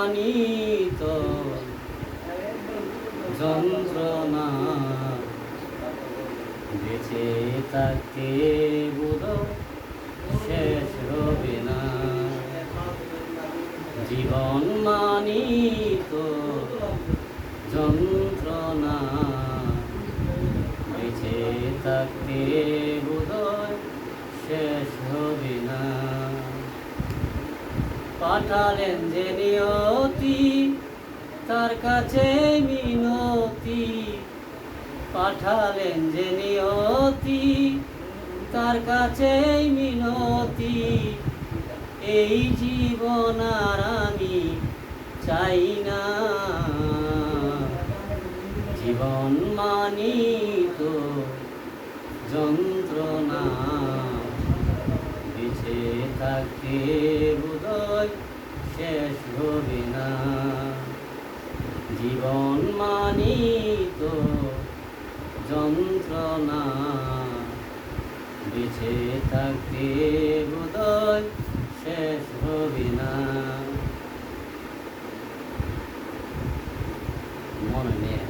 মানিত যন্ত্রণা বেঁচে থাকতে বোধহয় শেষ হবে না। জীবন মানিত যন্ত্রণা বেঁচে থাকতে বোধহয় শেষ হবে না। পাঠালেন যে নিয়তি তার কাছে মিনতি, পাঠালেন যে নিয়তি তার কাছে মিনতি। এই জীবন আর আমি চাই না। জীবন মানিত যন্ত্রণা বেঁচে থাকতে বোধহয় শেষ হবে না। জীবন মানিত যন্ত্রণা বেঁচে থাকতে বোধহয় শেষ হবে না। মনে নেই।